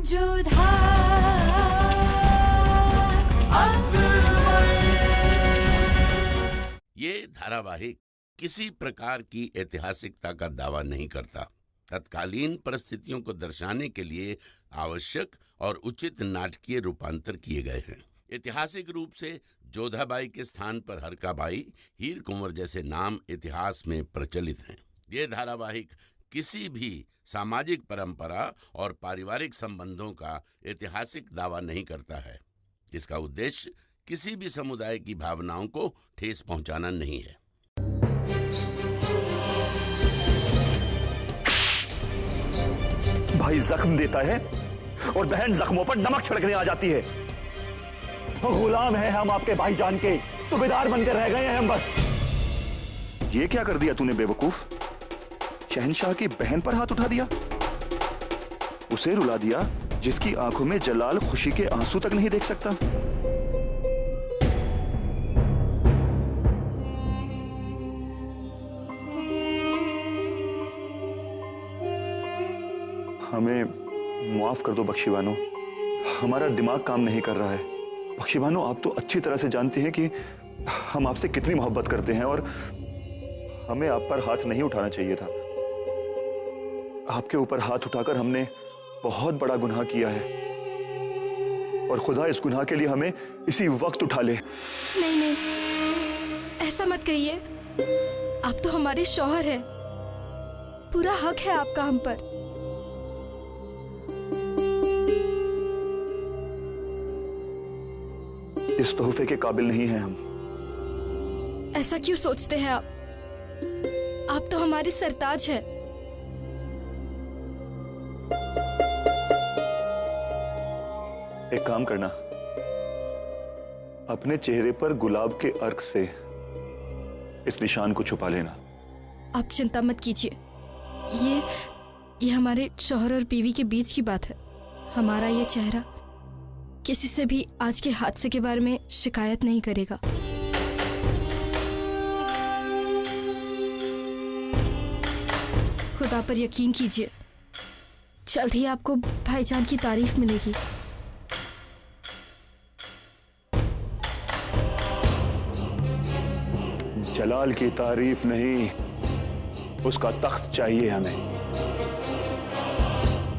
ये धारावाहिक किसी प्रकार की ऐतिहासिकता का दावा नहीं करता। तत्कालीन परिस्थितियों को दर्शाने के लिए आवश्यक और उचित नाटकीय रूपांतर किए गए हैं। ऐतिहासिक रूप से जोधाबाई के स्थान पर हरकाबाई, हीर कुंवर जैसे नाम इतिहास में प्रचलित हैं। ये धारावाहिक किसी भी सामाजिक परंपरा और पारिवारिक संबंधों का ऐतिहासिक दावा नहीं करता है। इसका उद्देश्य किसी भी समुदाय की भावनाओं को ठेस पहुंचाना नहीं है। भाई जख्म देता है और बहन जख्मों पर नमक छिड़कने आ जाती है। गुलाम हैं हम आपके भाईजान के, सूबेदार बनकर रह गए हैं हम बस। ये क्या कर दिया तूने बेवकूफ? शहंशाह की बहन पर हाथ उठा दिया, उसे रुला दिया जिसकी आंखों में जलाल खुशी के आंसू तक नहीं देख सकता। हमें माफ कर दो बख्शी बानो, हमारा दिमाग काम नहीं कर रहा है। बख्शी बानो, आप तो अच्छी तरह से जानती हैं कि हम आपसे कितनी मोहब्बत करते हैं और हमें आप पर हाथ नहीं उठाना चाहिए था। आपके ऊपर हाथ उठाकर हमने बहुत बड़ा गुनाह किया है और खुदा इस गुनाह के लिए हमें इसी वक्त उठा ले। नहीं नहीं, ऐसा मत कहिए। आप तो हमारे शौहर हैं, पूरा हक है आपका हम पर। इस तोहफे के काबिल नहीं हैं हम। ऐसा क्यों सोचते हैं आप? आप तो हमारे सरताज हैं। एक काम करना, अपने चेहरे पर गुलाब के अर्क से इस निशान को छुपा लेना। आप चिंता मत कीजिए, ये हमारे शौहर और बीवी के बीच की बात है। हमारा ये चेहरा किसी से भी आज के हादसे के बारे में शिकायत नहीं करेगा। खुदा पर यकीन कीजिए, जल्द ही आपको भाईजान की तारीफ मिलेगी। जलाल की तारीफ नहीं, उसका तख्त चाहिए हमें।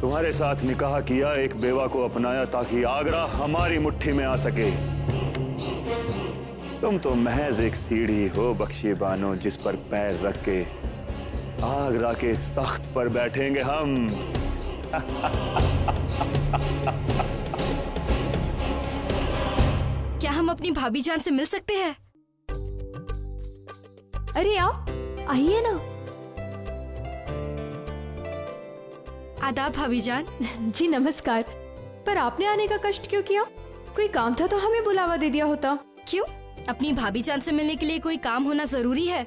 तुम्हारे साथ निकाह किया, एक बेवा को अपनाया ताकि आगरा हमारी मुट्ठी में आ सके। तुम तो महज एक सीढ़ी हो बख्शी बानो, जिस पर पैर रख के आगरा के तख्त पर बैठेंगे हम। क्या हम अपनी भाभी जान से मिल सकते हैं? अरे आप आइए ना। आदाब भाभी जान। जी नमस्कार। पर आपने आने का कष्ट क्यों किया? कोई काम था तो हमें बुलावा दे दिया होता। क्यों? अपनी भाभी जान से मिलने के लिए कोई काम होना जरूरी है?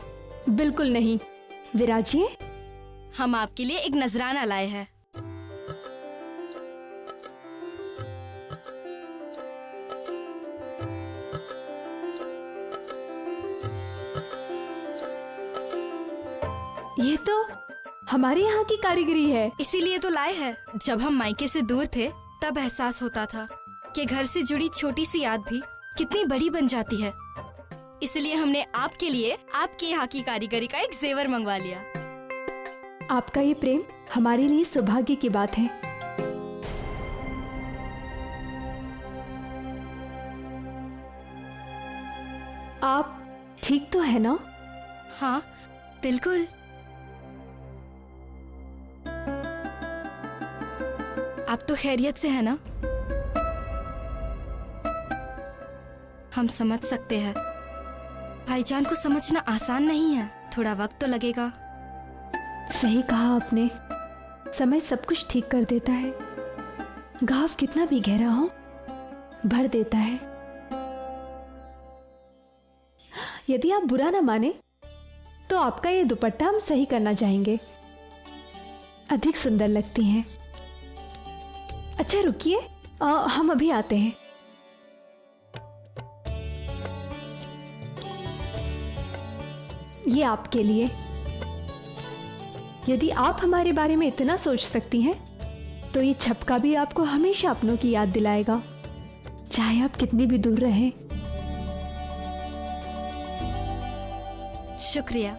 बिल्कुल नहीं। विराजिए, हम आपके लिए एक नजराना लाए हैं। ये तो हमारे यहाँ की कारीगरी है। इसीलिए तो लाए हैं। जब हम मायके से दूर थे तब एहसास होता था कि घर से जुड़ी छोटी सी याद भी कितनी बड़ी बन जाती है। इसलिए हमने आपके लिए आपके यहाँ की कारीगरी का एक जेवर मंगवा लिया। आपका ये प्रेम हमारे लिए सौभाग्य की बात है। आप ठीक तो है ना? हाँ बिल्कुल। आप तो खैरियत से है ना? हम समझ सकते हैं, भाईजान को समझना आसान नहीं है, थोड़ा वक्त तो लगेगा। सही कहा आपने, समय सब कुछ ठीक कर देता है। घाव कितना भी गहरा हो भर देता है। यदि आप बुरा ना माने तो आपका ये दुपट्टा हम सही करना चाहेंगे, अधिक सुंदर लगती हैं। अच्छा रुकिए, हम अभी आते हैं। ये आपके लिए। यदि आप हमारे बारे में इतना सोच सकती हैं तो ये छपका भी आपको हमेशा अपनों की याद दिलाएगा, चाहे आप कितनी भी दूर रहें। शुक्रिया।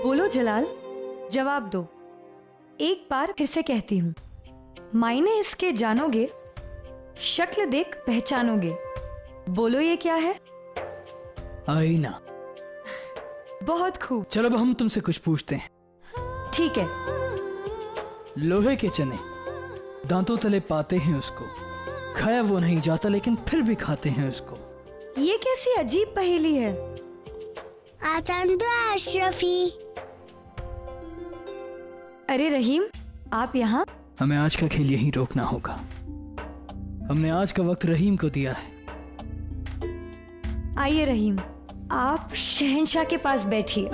बोलो जलाल, जवाब दो। एक बार फिर से कहती हूँ, मायने इसके जानोगे, शक्ल देख पहचानोगे। बोलो ये क्या है? आईना। बहुत खूब। चलो अब हम तुमसे कुछ पूछते हैं। ठीक है। लोहे के चने दांतों तले पाते हैं उसको, खाया वो नहीं जाता लेकिन फिर भी खाते हैं उसको। ये कैसी अजीब पहेली है? आसान तो है अशरफी। अरे रहीम, आप यहाँ? हमें आज का खेल यहीं रोकना होगा। हमने आज का वक्त रहीम को दिया है। आइए रहीम, आप शहंशाह के पास बैठिए।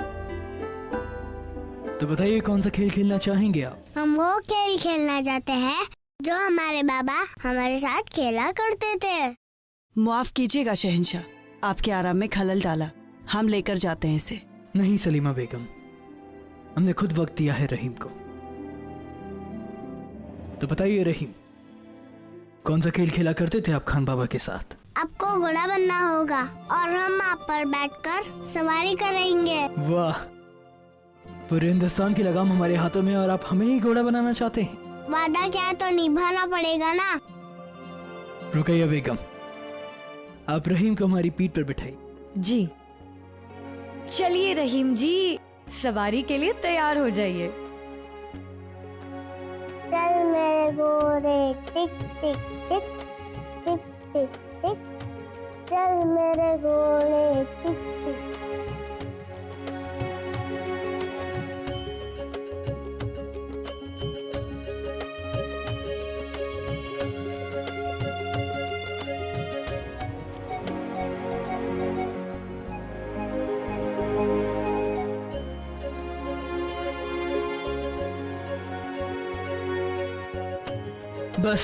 तो बताइए कौन सा खेल खेलना चाहेंगे आप? हम वो खेल खेलना चाहते हैं जो हमारे बाबा हमारे साथ खेला करते थे। माफ कीजिएगा शहंशाह, आपके आराम में खलल डाला। हम लेकर जाते हैं इसे। नहीं सलीमा बेगम, हमने खुद वक्त दिया है रहीम को। तो बताइए रहीम, कौन सा खेल खेला करते थे आप खान बाबा के साथ? आपको घोड़ा बनना होगा और हम आप पर बैठकर सवारी करेंगे। वाह, पूरे हिंदुस्तान की लगाम हमारे हाथों में और आप हमें ही घोड़ा बनाना चाहते हैं। वादा क्या तो निभाना पड़ेगा ना। रुकैया बेगम, आप रहीम को हमारी पीठ पर बिठाइए। जी चलिए रहीम जी, सवारी के लिए तैयार हो जाइए। चल मेरे घोड़े टिक टिक टिक टिक टिक टिक, चल मेरे घोड़े टिक टिक। बस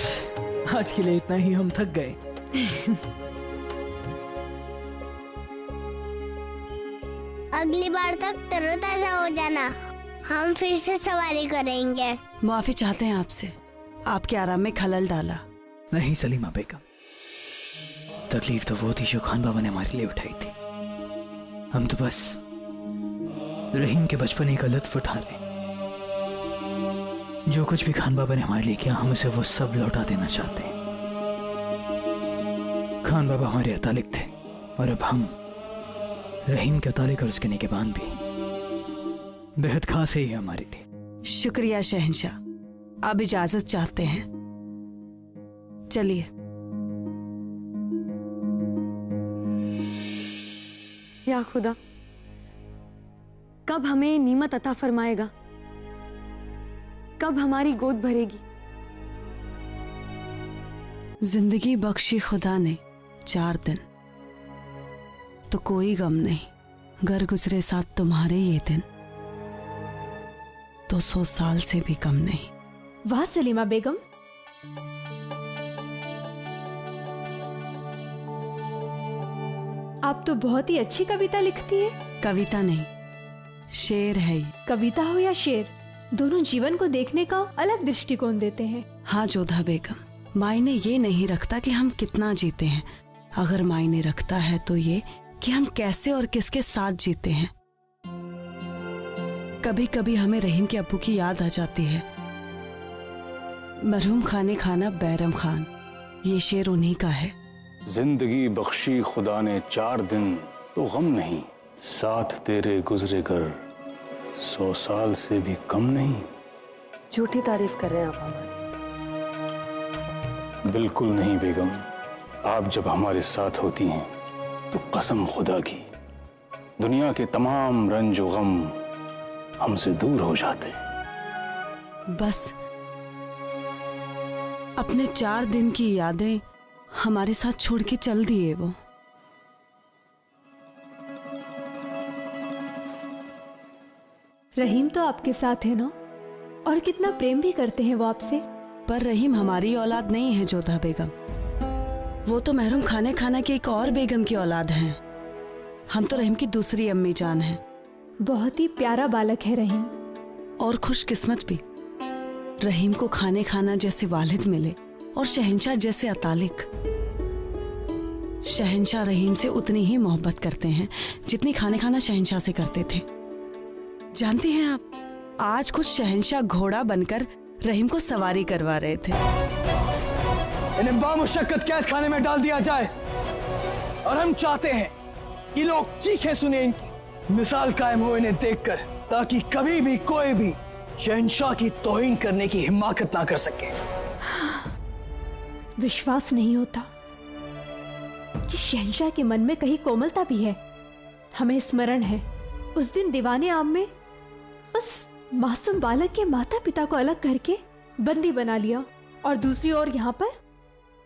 आज के लिए इतना ही, हम थक गए। अगली बार तक तरोताजा हो जाना, हम फिर से सवारी करेंगे। माफी चाहते हैं आपसे, आपके आराम में खलल डाला। नहीं सलीमा बेगम, तकलीफ तो वो थी जो खान बाबा ने हमारे लिए उठाई थी। हम तो बस रहीम के बचपने का लुत्फ उठा रहे। जो कुछ भी खान बाबा ने हमारे लिए किया, हम उसे वो सब लौटा देना चाहते हैं। खान बाबा हमारे अतालिक थे और अब हम रहीम के अतालिक और उसके निगहबान भी। बेहद खास है ये हमारे लिए। शुक्रिया शहंशाह, अब इजाजत चाहते हैं। चलिए। या खुदा, कब हमें नीमत अता फरमाएगा? कब हमारी गोद भरेगी? जिंदगी बख्शी खुदा ने 4 दिन, तो कोई गम नहीं। घर गुजरे साथ तुम्हारे ये दिन, तो 100 साल से भी कम नहीं। वाह सलीमा बेगम, आप तो बहुत ही अच्छी कविता लिखती है। कविता नहीं, शेर है ये। कविता हो या शेर, दोनों जीवन को देखने का अलग दृष्टिकोण देते हैं। हाँ जोधा बेगम, मायने ये नहीं रखता कि हम कितना जीते हैं, अगर मायने रखता है तो ये कि हम कैसे और किसके साथ जीते हैं। कभी कभी हमें रहीम के अब्बू की याद आ जाती है। मरहूम खाने खाना बैरम खान, ये शेर उन्हीं का है। जिंदगी बख्शी खुदा ने 4 दिन, तो गम नहीं। साथ तेरे गुजरे कर 100 साल से भी कम नहीं। झूठी तारीफ कर रहे हैं आप हमारी। बिल्कुल नहीं बेगम, आप जब हमारे साथ होती हैं तो कसम खुदा की दुनिया के तमाम रंज और गम हमसे दूर हो जाते हैं। बस अपने 4 दिन की यादें हमारे साथ छोड़ के चल दिए वो। रहीम तो आपके साथ है ना, और कितना प्रेम भी करते हैं वो आपसे। पर रहीम हमारी औलाद नहीं है जोधा बेगम, वो तो मरहूम खाने खाना की एक और बेगम की औलाद हैं। हम तो रहीम की दूसरी अम्मी जान हैं। बहुत ही प्यारा बालक है रहीम। और खुशकिस्मत भी। रहीम को खाने खाना जैसे वालिद मिले और शहंशाह जैसे अतालिक। शहंशाह रहीम से उतनी ही मोहब्बत करते हैं जितनी खाने खाना शहंशाह से करते थे। जानती हैं आप, आज खुद शहंशाह घोड़ा बनकर रहीम को सवारी करवा रहे थे। इन्हें बामुशक्कत कैद खाने में डाल दिया जाए और हम चाहते हैं कि लोग चीखें सुने इनकी, मिसाल कायम हो इन्हें देखकर, ताकि कभी भी कोई भी शहंशाह की तौहीन करने की हिम्मत ना कर सके। विश्वास नहीं होता कि शहंशाह के मन में कहीं कोमलता भी है। हमें स्मरण है उस दिन दीवाने आम में उस मासूम बालक के माता पिता को अलग करके बंदी बना लिया, और दूसरी ओर यहाँ पर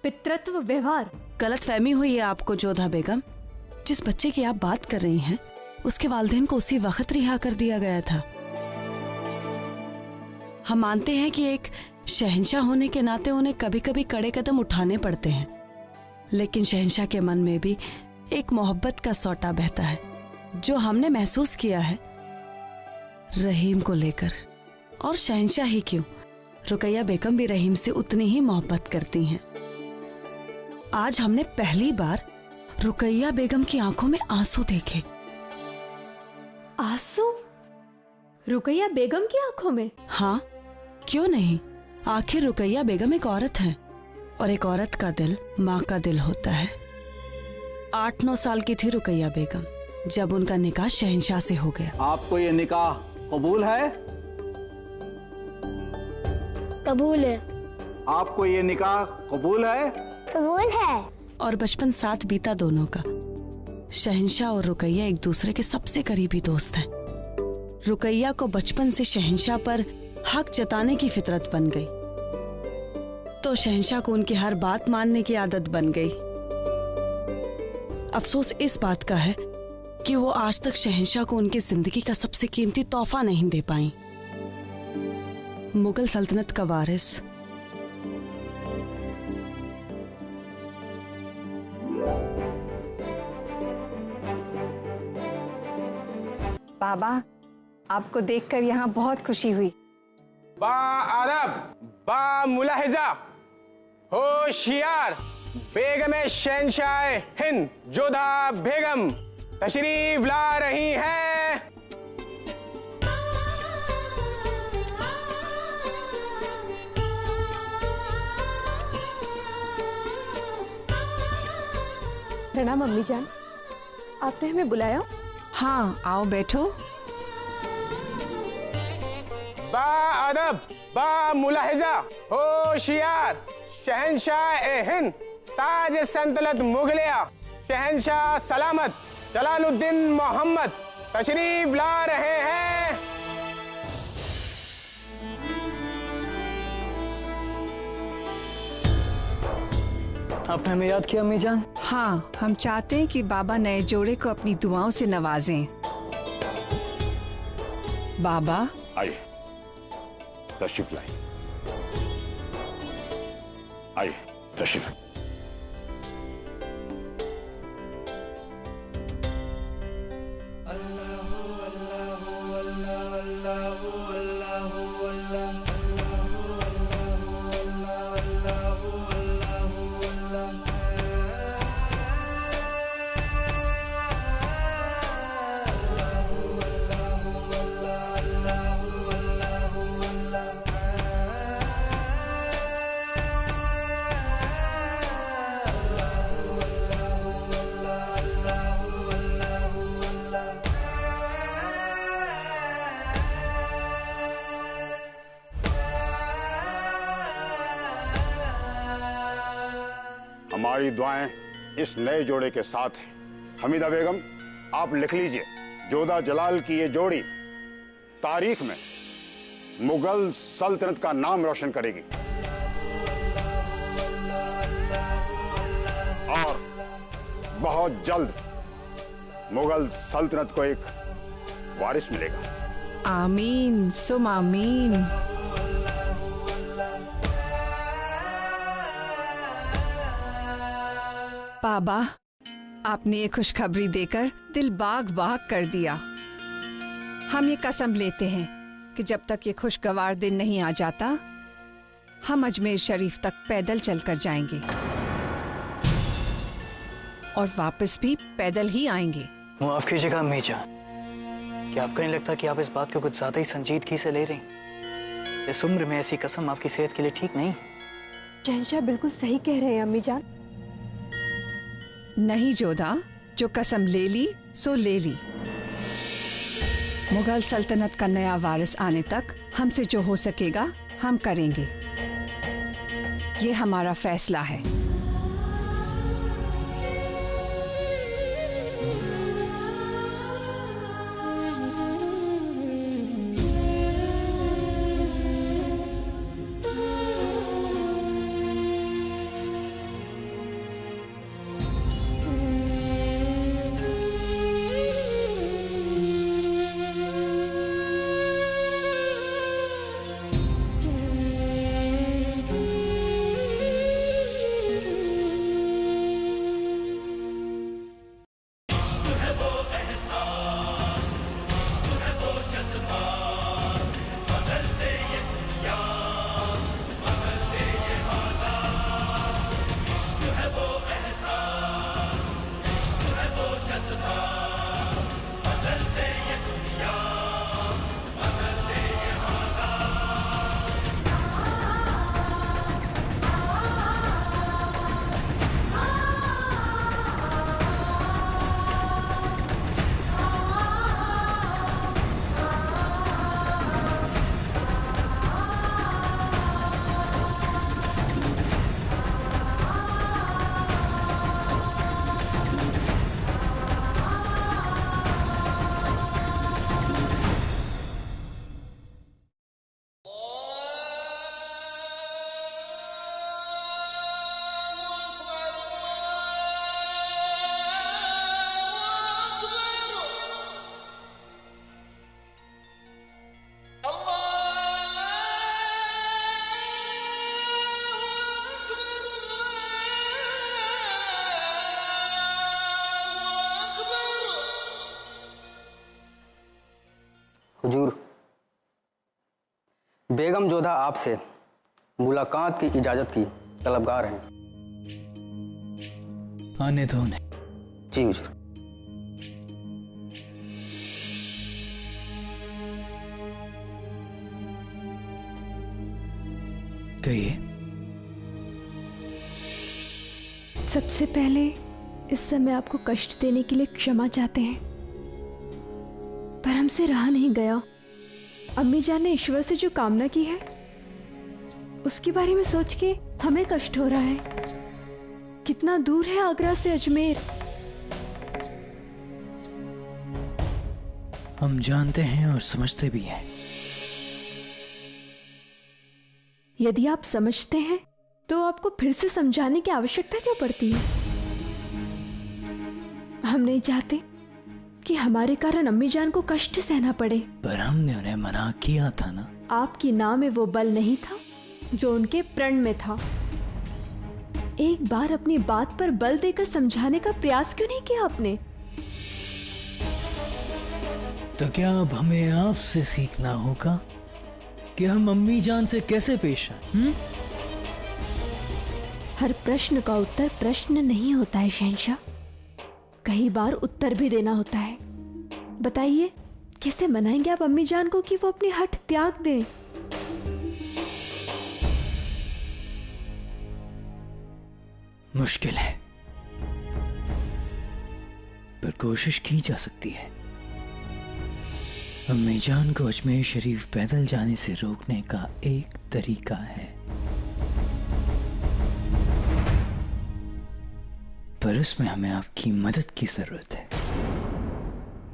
पितृत्व व्यवहार। गलतफहमी हुई है आपको जोधा बेगम। जिस बच्चे की आप बात कर रही हैं उसके वालिदैन को उसी वक्त रिहा कर दिया गया था। हम मानते हैं कि एक शहंशाह होने के नाते उन्हें कभी कभी कड़े कदम उठाने पड़ते हैं, लेकिन शहंशाह के मन में भी एक मोहब्बत का सौटा बहता है जो हमने महसूस किया है रहीम को लेकर। और शहंशाह ही क्यों, रुकैया बेगम भी रहीम से उतनी ही मोहब्बत करती हैं। आज हमने पहली बार रुकैया बेगम की आंखों में आंसू देखे। आंसू? रुकैया बेगम की आंखों में? हाँ, क्यों नहीं। आखिर रुकैया बेगम एक औरत है और एक औरत का दिल माँ का दिल होता है। 8-9 साल की थी रुकैया बेगम जब उनका निकाह शहंशाह से हो गया। आपको ये निकाह कबूल है? कबूल है। आपको ये निकाह कबूल है? कबूल है। और बचपन साथ बीता दोनों का। शहंशाह और रुकैया एक दूसरे के सबसे करीबी दोस्त हैं। रुकैया को बचपन से शहंशाह पर हक जताने की फितरत बन गई, तो शहंशाह को उनकी हर बात मानने की आदत बन गई। अफसोस इस बात का है कि वो आज तक शहंशाह को उनकी जिंदगी का सबसे कीमती तोहफा नहीं दे पाई, मुगल सल्तनत का वारिस। बाबा, आपको देखकर यहाँ बहुत खुशी हुई। बा अदब, बा मुलाहिजा, होशियार बेगम शहंशाह हिंद जोधा बेगम तशरीफ ला रही हैं। प्रणाम अम्मी जान, आपने हमें बुलाया? हाँ, आओ बैठो। बा अदब, बा मुलाहिजा, होशियार शहंशाह हिंद ताज सल्तनत मुगलिया शहंशाह सलामत जलालुद्दीन मोहम्मद तशरीफ ला रहे हैं। आपने हमें याद किया अम्मी जान? हाँ, हम चाहते हैं कि बाबा नए जोड़े को अपनी दुआओं से नवाजें। बाबा आइए, तशरीफ लाइए। आइए, तशरीफ। हमारी दुआएं इस नए जोड़े के साथ हैं। हमीदा बेगम, आप लिख लीजिए, जोधा जलाल की ये जोड़ी तारीख में मुगल सल्तनत का नाम रोशन करेगी और बहुत जल्द मुगल सल्तनत को एक वारिस मिलेगा। आमीन सुम आमीन। बाबा, आपने ये खुशखबरी देकर दिल बाग बाग कर दिया। हम ये कसम लेते हैं कि जब तक ये खुशगवार दिन नहीं आ जाता, हम अजमेर शरीफ तक पैदल चलकर जाएंगे और वापस भी पैदल ही आएंगे। माफ कीजिएगा अम्मी जान, क्या आपको नहीं लगता कि आप इस बात को कुछ ज्यादा ही संजीदगी से ले रही हैं? इस उम्र में ऐसी कसम आपकी सेहत के लिए ठीक नहीं। शहंशाह बिल्कुल सही कह रहे हैं अम्मी जान। नहीं जोधा, जो कसम ले ली सो ले ली। मुगल सल्तनत का नया वारिस आने तक हमसे जो हो सकेगा हम करेंगे। ये हमारा फैसला है। हुजूर, बेगम जोधा आपसे मुलाकात की इजाजत की तलबगार हैं। आने दो उन्हें। जी हुजूर। कहिए। सबसे पहले इस समय आपको कष्ट देने के लिए क्षमा चाहते हैं, पर हमसे रहा नहीं गया। अम्मी जान ने ईश्वर से जो कामना की है उसके बारे में सोच के हमें कष्ट हो रहा है। कितना दूर है आगरा से अजमेर। हम जानते हैं और समझते भी हैं। यदि आप समझते हैं तो आपको फिर से समझाने की आवश्यकता क्यों पड़ती है? हम नहीं चाहते कि हमारे कारण अम्मी जान को कष्ट सहना पड़े। पर हमने उन्हें मना किया था ना। आपकी नाव में वो बल नहीं था जो उनके प्रण में था। एक बार अपनी बात पर बल देकर समझाने का प्रयास क्यों नहीं किया आपने? तो क्या अब हमें आपसे सीखना होगा कि हम अम्मी जान से कैसे पेश आए? हर प्रश्न का उत्तर प्रश्न नहीं होता है शहंशाह, कई बार उत्तर भी देना होता है। बताइए कैसे मनाएंगे आप अम्मी जान को कि वो अपनी हठ त्याग दें? मुश्किल है, पर कोशिश की जा सकती है। अम्मी जान को अजमेर शरीफ पैदल जाने से रोकने का एक तरीका है, पर उसमें हमें आपकी मदद की जरूरत है।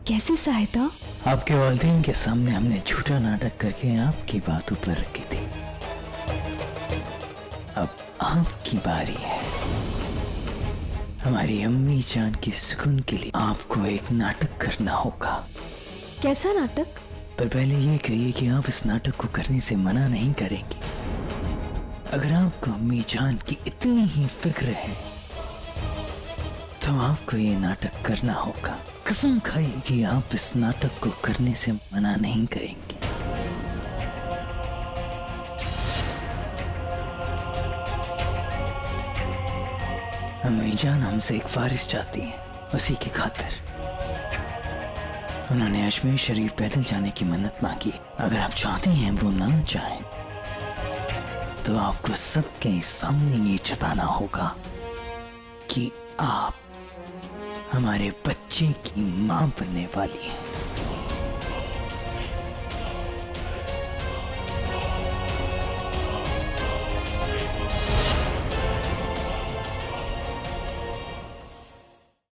कैसी सहायता? आपके वालिदैन के सामने हमने झूठा नाटक करके आपकी बातों पर रखी थी। अब आपकी बारी है। हमारी अम्मी जान की सुकून के लिए आपको एक नाटक करना होगा। कैसा नाटक? पर पहले ये कहिए कि आप इस नाटक को करने से मना नहीं करेंगे। अगर आपको अम्मी जान की इतनी ही फिक्र है तो आपको ये नाटक करना होगा। कसम खाइए कि आप इस नाटक को करने से मना नहीं करेंगे। अम्मी जान हमसे एक वारिस चाहती है, उसी की खातिर उन्होंने अजमेर शरीफ पैदल जाने की मन्नत मांगी। अगर आप चाहती हैं वो ना चाहें तो आपको सबके सामने ये जताना होगा कि आप हमारे बच्चे की मां बनने वाली हैं।